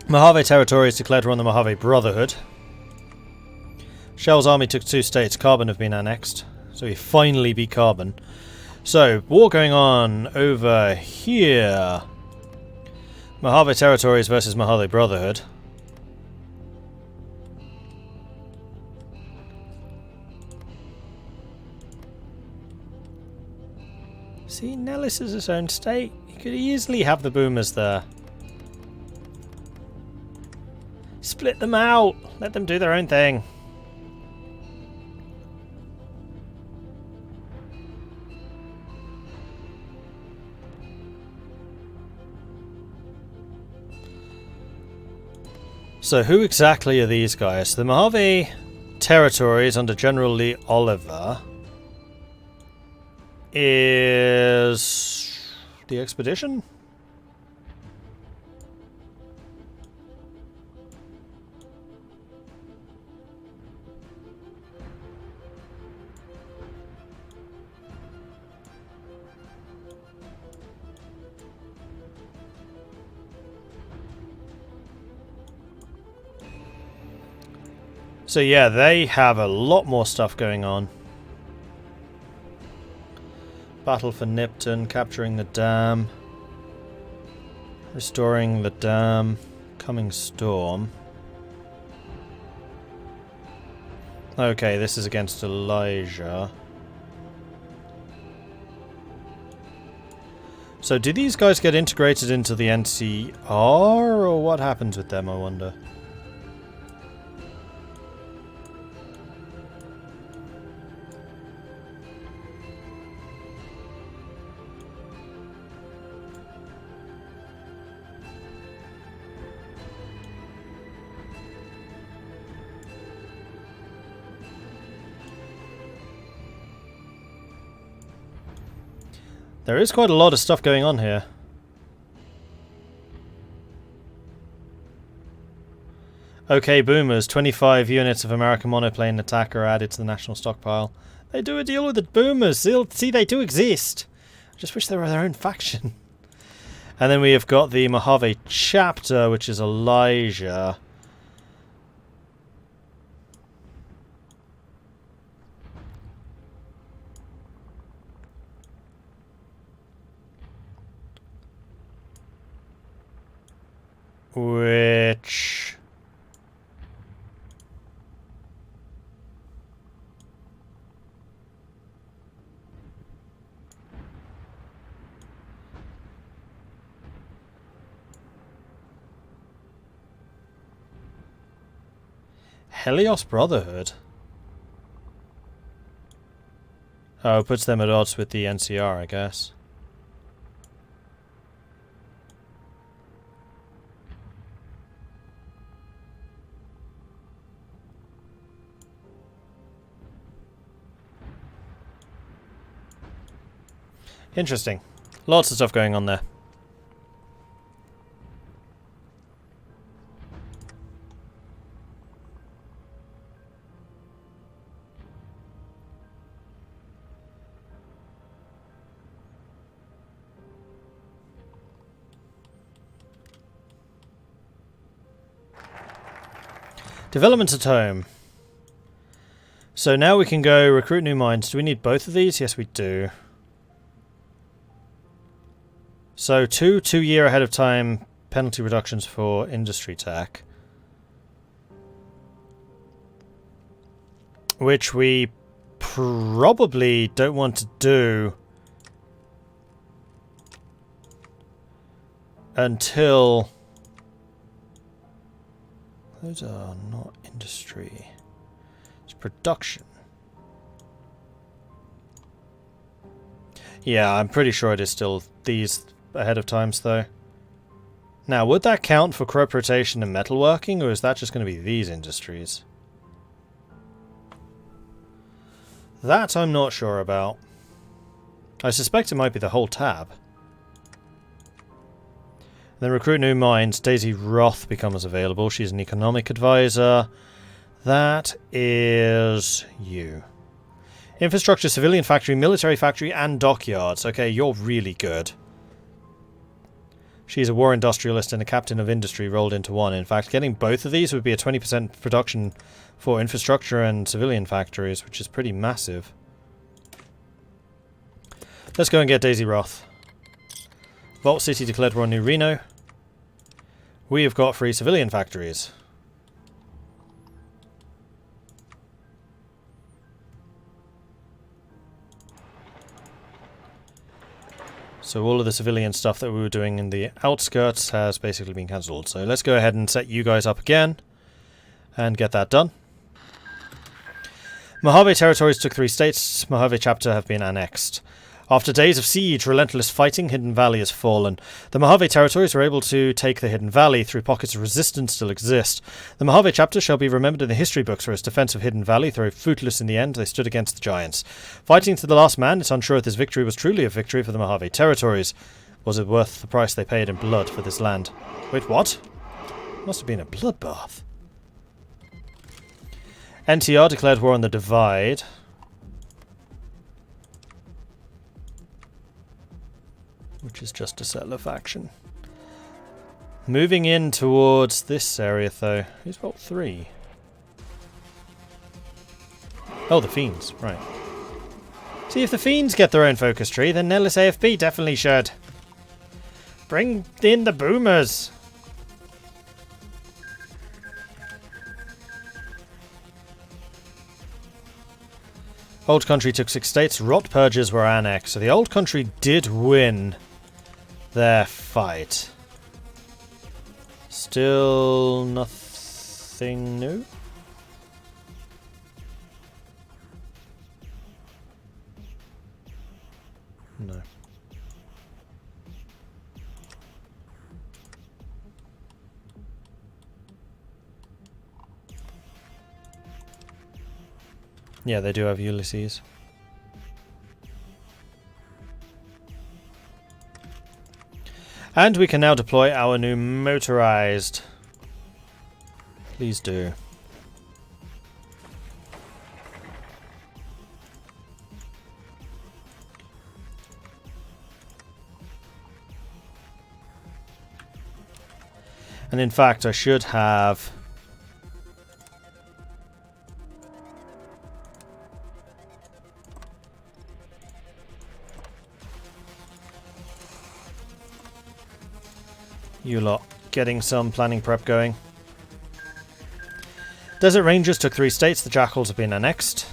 Mojave Territory is declared to run the Mojave Brotherhood. Shell's army took 2 states. Carbon have been annexed. So we finally beat Carbon. So, war going on over here. Mojave Territories versus Mojave Brotherhood. See, Nellis is its own state. You could easily have the boomers there. Split them out! Let them do their own thing. So who exactly are these guys? The Mojave Territories under General Lee Oliver is the expedition? So yeah, they have a lot more stuff going on. Battle for Nipton, capturing the dam, restoring the dam, coming storm. Okay, this is against Elijah. So do these guys get integrated into the NCR, or what happens with them, I wonder? There is quite a lot of stuff going on here. Okay, boomers. 25 units of American monoplane attack are added to the national stockpile. They do a deal with the boomers. See, they do exist. I just wish they were their own faction. And then we have got the Mojave chapter, which is Elijah. Which... Helios Brotherhood? Oh, it puts them at odds with the NCR, I guess. Interesting. Lots of stuff going on there. Developments at home. So now we can go recruit new minds. Do we need both of these? Yes, we do. So 2 year ahead of time penalty reductions for industry tech. Which we probably don't want to do until... Those are not industry. It's production. Yeah, I'm pretty sure it is still these ahead of times, though. Now, would that count for crop rotation and metalworking, or is that just going to be these industries? That I'm not sure about. I suspect it might be the whole tab. Then recruit new minds. Daisy Roth becomes available. She's an economic advisor. That is you. Infrastructure, civilian factory, military factory, and dockyards. Okay, you're really good. She's a war industrialist and a captain of industry rolled into one. In fact, getting both of these would be a 20% production for infrastructure and civilian factories, which is pretty massive. Let's go and get Daisy Roth. Vault City declared war on New Reno. We have got 3 civilian factories. So all of the civilian stuff that we were doing in the outskirts has basically been cancelled. So let's go ahead and set you guys up again and get that done. Mojave territories took 3 states. Mojave chapter have been annexed. After days of siege, relentless fighting, Hidden Valley has fallen. The Mojave territories were able to take the Hidden Valley through pockets of resistance still exist. The Mojave chapter shall be remembered in the history books for its defense of Hidden Valley, though fruitless in the end, they stood against the giants. Fighting to the last man, it's unsure if this victory was truly a victory for the Mojave territories. Was it worth the price they paid in blood for this land? Wait, what? Must have been a bloodbath. NTR declared war on the Divide. Which is just a settler faction. Moving in towards this area, though. Who's Vault 3? Oh, the Fiends, right. See, if the Fiends get their own focus tree, then Nellis AFP definitely should. Bring in the boomers! Old Country took 6 states. Rot Purges were annexed, so the Old Country did win their fight. Still nothing new? No. Yeah, they do have Ulysses. And we can now deploy our new motorized. Please do. And in fact, I should have... you lot getting some planning prep going. Desert Rangers took 3 states. The Jackals have been annexed.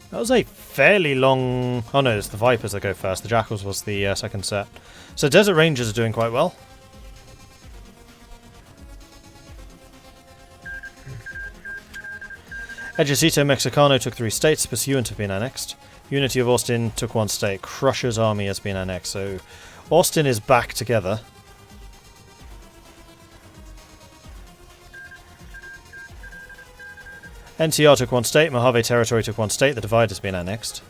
That was a fairly long... oh no, it's the Vipers that go first. The Jackals was the second set. So Desert Rangers are doing quite well. Ejecito Mexicano took 3 states. Pursuant have been annexed. Unity of Austin took 1 state. Crusher's army has been annexed. So Austin is back together. NTR took 1 state. Mojave territory took 1 state. The Divide has been annexed.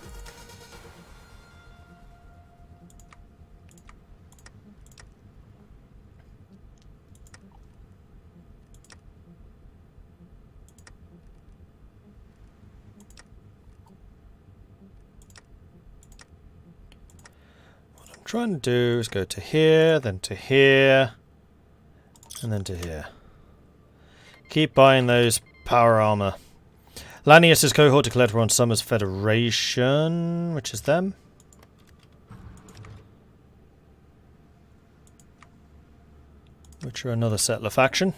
Trying to do is go to here, then to here, and then to here. Keep buying those power armor. Lanius' cohort declared war on Summers Federation, which is them. Which are another settler faction.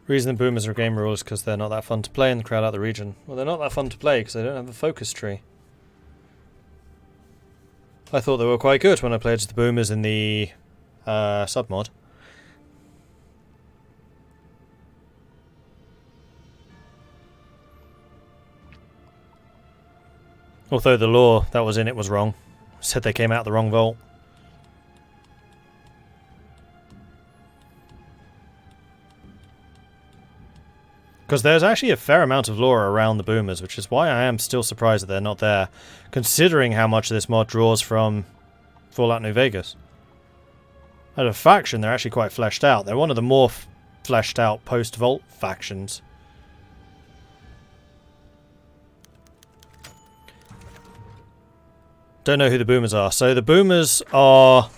Reason the boomers are game rules because they're not that fun to play and crowd out the region. Well, they're not that fun to play because they don't have a focus tree. I thought they were quite good when I played the boomers in the submod. Although the lore that was in it was wrong. Said they came out the wrong vault. Because there's actually a fair amount of lore around the boomers, which is why I am still surprised that they're not there, considering how much this mod draws from Fallout New Vegas. As a faction, they're actually quite fleshed out. They're one of the more fleshed out post-Vault factions. Don't know who the boomers are. So the boomers are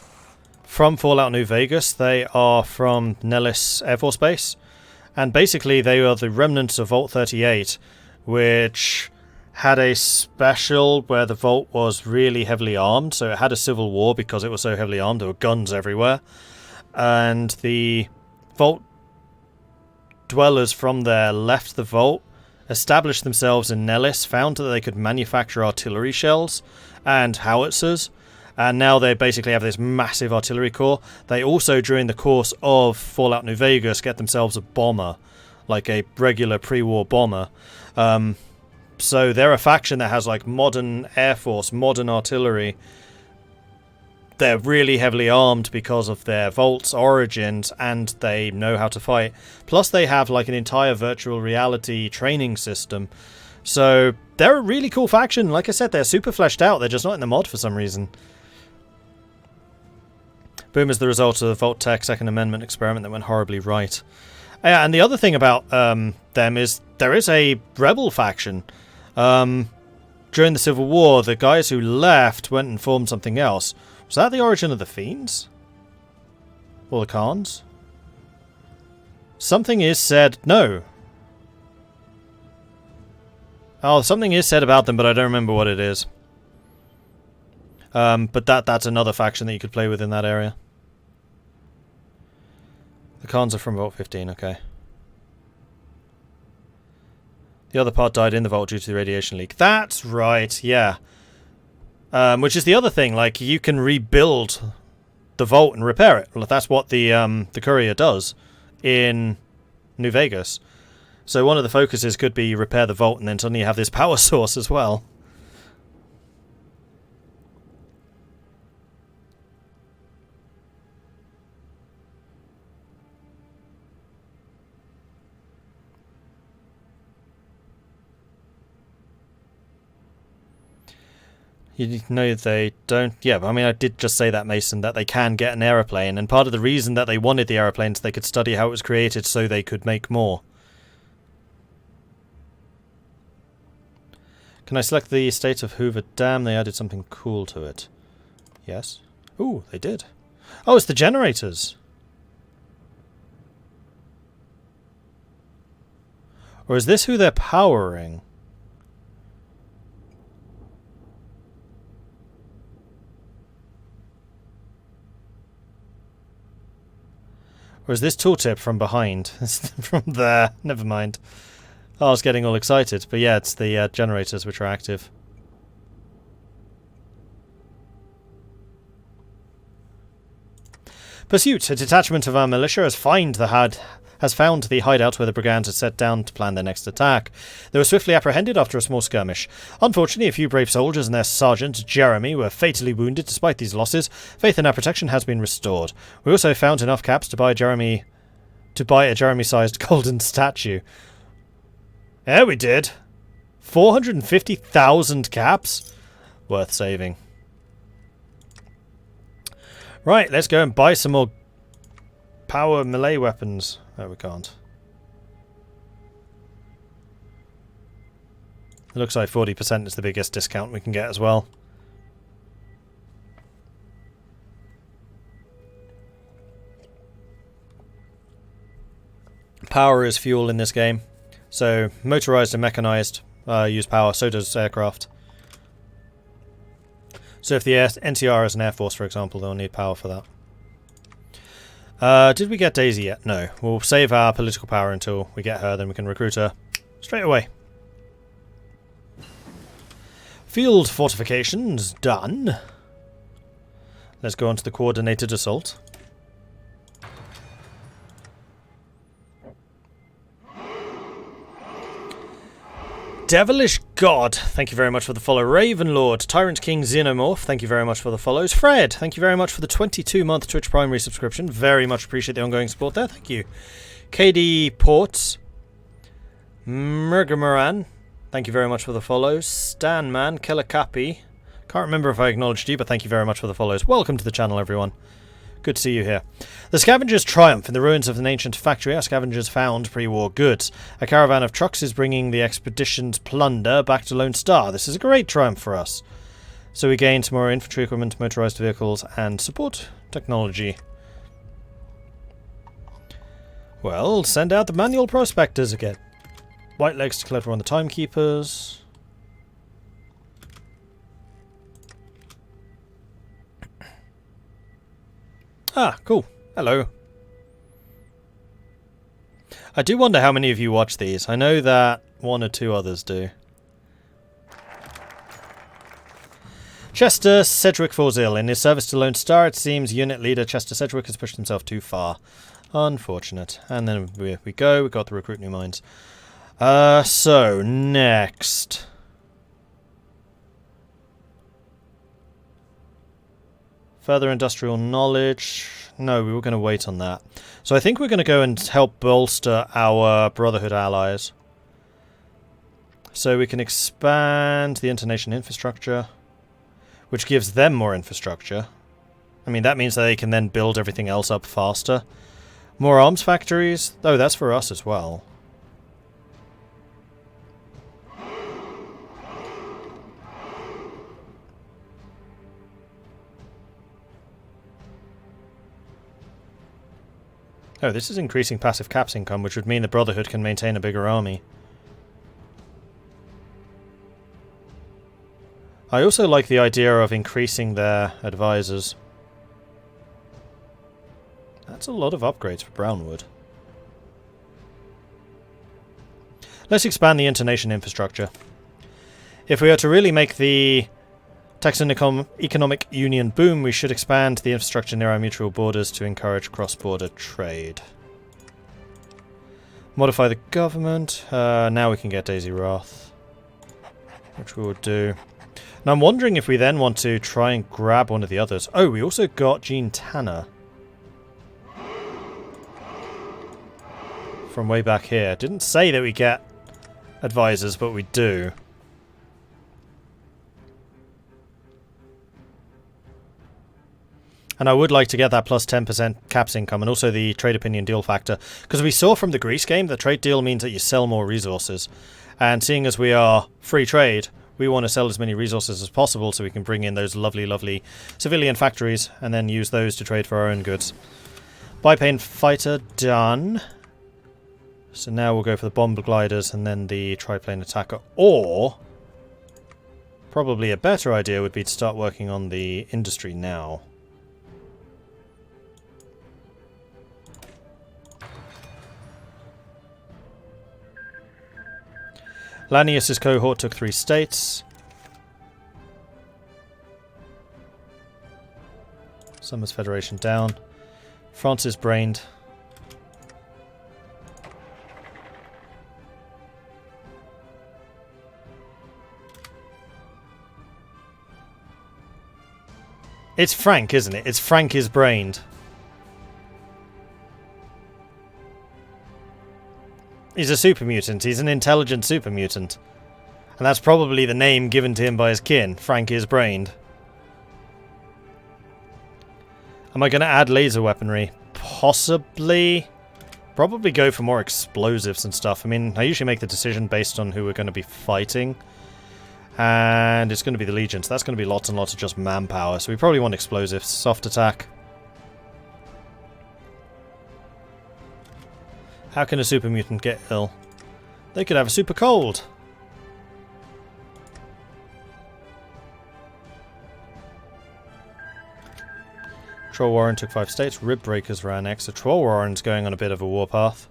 from Fallout New Vegas. They are from Nellis Air Force Base. And basically they are the remnants of Vault 38, which had a special where the Vault was really heavily armed. So it had a civil war because it was so heavily armed. There were guns everywhere. And the Vault dwellers from there left the Vault, established themselves in Nellis, found that they could manufacture artillery shells and howitzers, and now they basically have this massive artillery corps. They also, during the course of Fallout New Vegas, get themselves a bomber, like a regular pre-war bomber. So they're a faction that has like modern air force, modern artillery. They're really heavily armed because of their Vault's origins, and they know how to fight. Plus they have like an entire virtual reality training system. So they're a really cool faction. Like I said, they're super fleshed out. They're just not in the mod for some reason. Boom is the result of the Vault Tech Second Amendment experiment that went horribly right. Yeah, and the other thing about them is there is a rebel faction. During the Civil War, the guys who left went and formed something else. Was that the origin of the Fiends? Or the Khans? Something is said... No. Oh, something is said about them, but I don't remember what it is. But that's another faction that you could play with in that area. The Khans are from Vault 15, okay. The other part died in the Vault due to the radiation leak. That's right, yeah. Which is the other thing, like, you can rebuild the Vault and repair it. Well, that's what the Courier does in New Vegas. So one of the focuses could be repair the Vault, and then suddenly you have this power source as well. You know they don't... Yeah, I mean, I did just say that, Mason, that they can get an aeroplane, and part of the reason that they wanted the aeroplanes, they could study how it was created so they could make more. Can I select the state of Hoover Dam? They added something cool to it. Yes. Ooh, they did. Oh, it's the generators. Or is this who they're powering? Or is this tooltip from behind? From there. Never mind. I was getting all excited. But yeah, it's the generators which are active. Pursuit. A detachment of our militia has found the hideout where the brigands had set down to plan their next attack. They were swiftly apprehended after a small skirmish. Unfortunately, a few brave soldiers and their sergeant, Jeremy, were fatally wounded. Despite these losses, faith in our protection has been restored. We also found enough caps to buy a Jeremy-sized golden statue. Yeah, we did. 450,000 caps? Worth saving. Right, let's go and buy some more power melee weapons. No, we can't. It looks like 40% is the biggest discount we can get as well. Power is fuel in this game. So, motorized and mechanized use power, so does aircraft. So if the NCR has an air force, for example, they'll need power for that. Did we get Daisy yet? No. We'll save our political power until we get her, then we can recruit her straight away. Field fortifications done. Let's go on to the coordinated assault. Devilish God, thank you very much for the follow. Ravenlord, Tyrant King Xenomorph, thank you very much for the follows. Fred, thank you very much for the 22-month Twitch primary subscription. Very much appreciate the ongoing support there, thank you. KD Ports, Murgamaran, thank you very much for the follows. Stanman, Kelakapi, can't remember if I acknowledged you, but thank you very much for the follows. Welcome to the channel, everyone. Good to see you here. The scavengers triumph in the ruins of an ancient factory. Our scavengers found pre-war goods. A caravan of trucks is bringing the expedition's plunder back to Lone Star. This is a great triumph for us. So we gain some more infantry equipment, motorized vehicles, and support technology. Well, send out the manual prospectors again. Whitelegs to collect on the timekeepers. Ah, cool. Hello. I do wonder how many of you watch these. I know that one or two others do. Chester Sedgwick falls ill. In his service to Lone Star, it seems unit leader Chester Sedgwick has pushed himself too far. Unfortunate. And then we go. We got the recruit new minds. So, next. Further industrial knowledge. No, we were going to wait on that. So I think we're going to go and help bolster our Brotherhood allies. So we can expand the internation infrastructure, which gives them more infrastructure. I mean, that means that they can then build everything else up faster. More arms factories. Oh, that's for us as well. Oh, this is increasing passive caps income, which would mean the Brotherhood can maintain a bigger army. I also like the idea of increasing their advisors. That's a lot of upgrades for Brownwood. Let's expand the internation infrastructure. If we are to really make the Texan economic union boom, we should expand the infrastructure near our mutual borders to encourage cross-border trade. Modify the government. Now we can get Daisy Wrath, which we will do. Now I'm wondering if we then want to try and grab one of the others. Oh, we also got Gene Tanner from way back here. Didn't say that we get advisors, but we do. And I would like to get that plus 10% caps income and also the trade opinion deal factor. Because we saw from the Greece game that trade deal means that you sell more resources. And seeing as we are free trade, we want to sell as many resources as possible so we can bring in those lovely, lovely civilian factories and then use those to trade for our own goods. Biplane fighter done. So now we'll go for the bomber gliders and then the triplane attacker. Or, probably a better idea would be to start working on the industry now. Lanius's cohort took 3 states. Summers Federation down. France is brained. It's Frank, isn't it? It's Frank is brained. He's a super mutant. He's an intelligent super mutant. And that's probably the name given to him by his kin. Frank is brained. Am I going to add laser weaponry? Possibly. Probably go for more explosives and stuff. I mean, I usually make the decision based on who we're going to be fighting. And it's going to be the Legion, so that's going to be lots and lots of just manpower. So we probably want explosives. Soft attack. How can a super mutant get ill? They could have a super cold. Troll Warren took 5 states. Rib Breakers ran next. So Troll Warren's going on a bit of a warpath.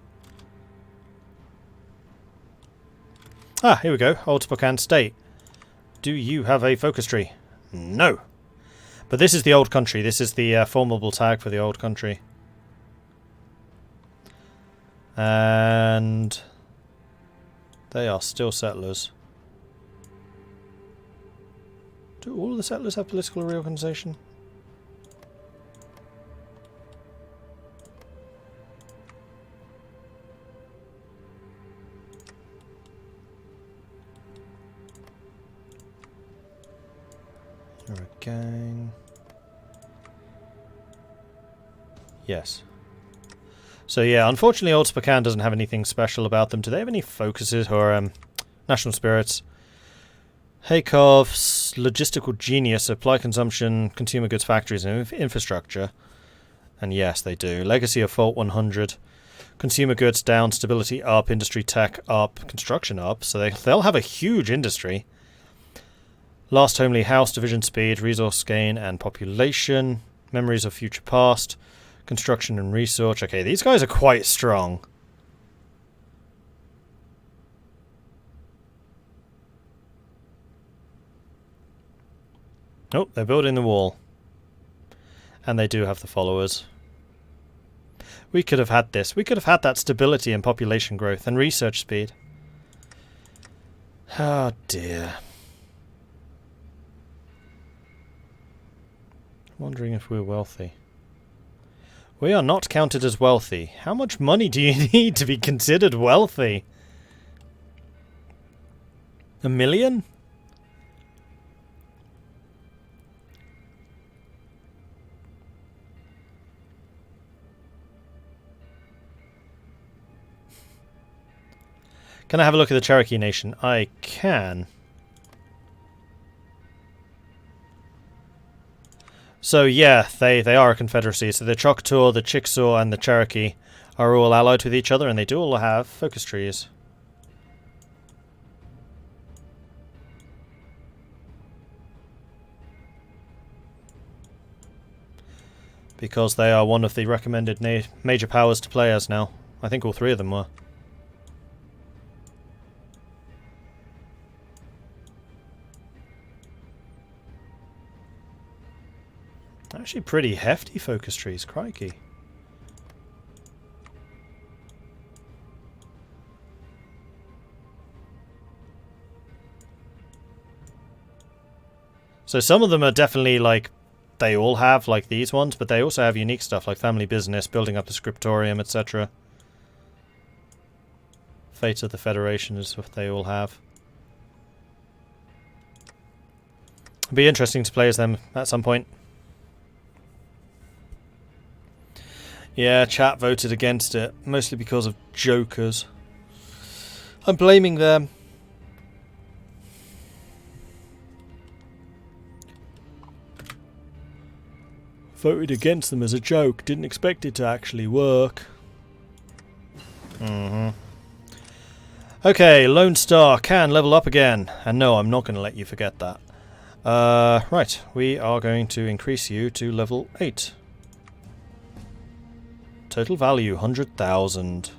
Ah, here we go. Old Spokane State. Do you have a focus tree? No. But this is the old country. This is the formidable tag for the old country. And they are still settlers. Do all of the settlers have political reorganization? gang. Yes. So yeah, unfortunately Old Spokane doesn't have anything special about them. Do they have any focuses or national spirits? Haykov's logistical genius, supply consumption, consumer goods factories and infrastructure. And yes, they do. Legacy of Fault 100. Consumer goods down, stability up, industry tech up, construction up. So they'll have a huge industry. Last homely house, division speed, resource gain and population. Memories of future past. Construction and research. Okay, these guys are quite strong. Oh, they're building the wall. And they do have the followers. We could have had this. We could have had that stability and population growth and research speed. Oh dear. I'm wondering if we're wealthy. We are not counted as wealthy. How much money do you need to be considered wealthy? $1 million? Can I have a look at the Cherokee Nation? I can. So yeah, they are a confederacy. So the Choctaw, the Chickasaw, and the Cherokee are all allied with each other, and they do all have focus trees. Because they are one of the recommended major powers to play as now. I think all three of them were. Actually pretty hefty focus trees, crikey. So some of them are definitely like, they all have like these ones, but they also have unique stuff like family business, building up the scriptorium, etc. Fate of the Federation is what they all have. It'd be interesting to play as them at some point. Yeah, chat voted against it, mostly because of jokers. I'm blaming them. Voted against them as a joke, didn't expect it to actually work. Okay, Lone Star can level up again. And no, I'm not going to let you forget that. Right, we are going to increase you to level 8. Total value, 100,000.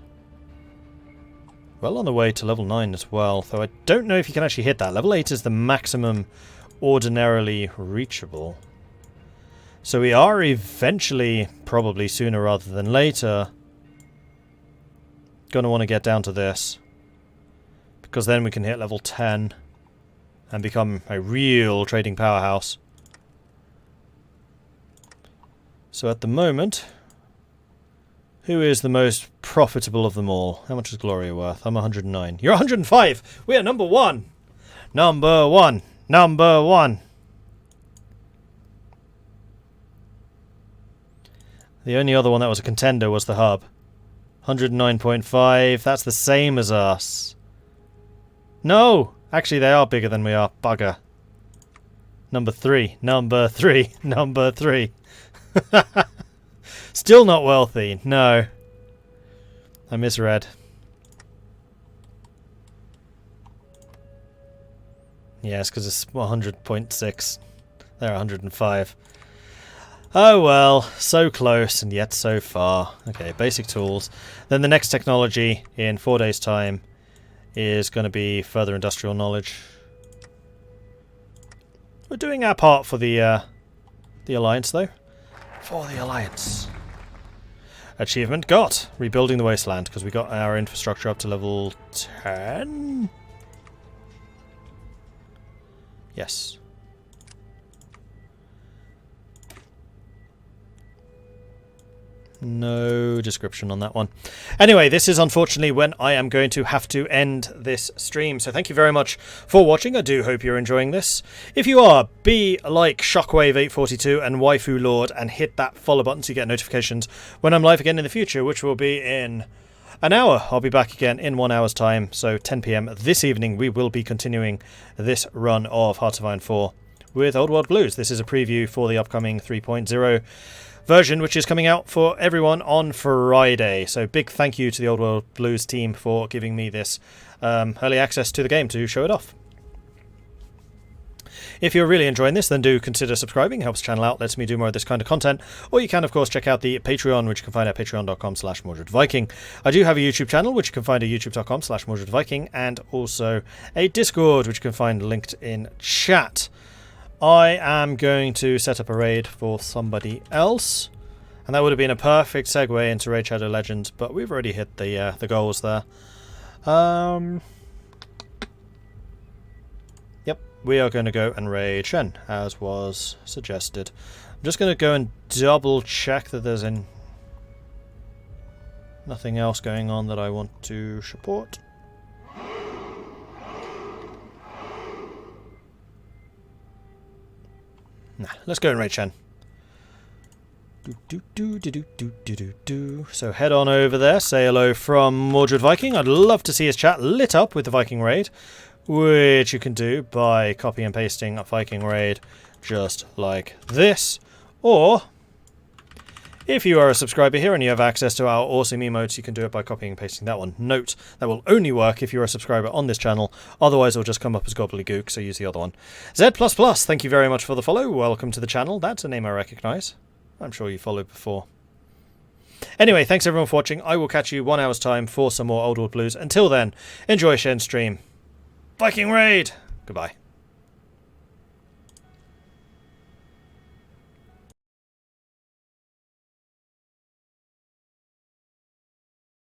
Well on the way to level 9 as well, though I don't know if you can actually hit that. Level 8 is the maximum ordinarily reachable. So we are eventually, probably sooner rather than later, going to want to get down to this. Because then we can hit level 10 and become a real trading powerhouse. So at the moment, who is the most profitable of them all? How much is Gloria worth? I'm 109. You're 105! We are number 1! Number 1! Number 1! The only other one that was a contender was the hub. 109.5. That's the same as us. No! Actually, they are bigger than we are. Bugger. Number 3. Number 3. Number 3. Still not wealthy. No. I misread. Yes, because it's 100.6. They're 105. Oh well, so close and yet so far. Okay, basic tools. Then the next technology in 4 days' time is going to be further industrial knowledge. We're doing our part for the Alliance, though. For the Alliance. Achievement got! Rebuilding the wasteland, because we got our infrastructure up to level 10? Yes. No description on that one. Anyway, this is unfortunately when I am going to have to end this stream. So thank you very much for watching. I do hope you're enjoying this. If you are, be like Shockwave842 and Waifu Lord and hit that follow button so you get notifications when I'm live again in the future, which will be in an hour. I'll be back again in 1 hour's time. So 10 PM this evening, we will be continuing this run of Hearts of Iron 4 with Old World Blues. This is a preview for the upcoming 3.0 version, which is coming out for everyone on Friday. So big thank you to the Old World Blues team for giving me this early access to the game to show it off. If you're really enjoying this, then do consider subscribing. Helps the channel out, lets me do more of this kind of content. Or you can, of course, check out the Patreon, which you can find at patreon.com/MordredViking. I do have a YouTube channel, which you can find at youtube.com/MordredViking, and also a Discord, which you can find linked in chat. I am going to set up a raid for somebody else, and that would have been a perfect segue into Raid Shadow Legends, but we've already hit the goals there. Yep, we are going to go and raid Shen, as was suggested. I'm just going to go and double check that there's nothing else going on that I want to support. Nah, let's go and raid Shen. So head on over there, say hello from Mordred Viking. I'd love to see his chat lit up with the Viking raid, which you can do by copy and pasting a Viking raid just like this. Or, if you are a subscriber here and you have access to our awesome emotes, you can do it by copying and pasting that one. Note, that will only work if you're a subscriber on this channel, otherwise it'll just come up as gobbledygook, so use the other one. Z++, thank you very much for the follow. Welcome to the channel. That's a name I recognise. I'm sure you followed before. Anyway, thanks everyone for watching. I will catch you 1 hour's time for some more Old World Blues. Until then, enjoy Shen's stream. Viking Raid! Goodbye.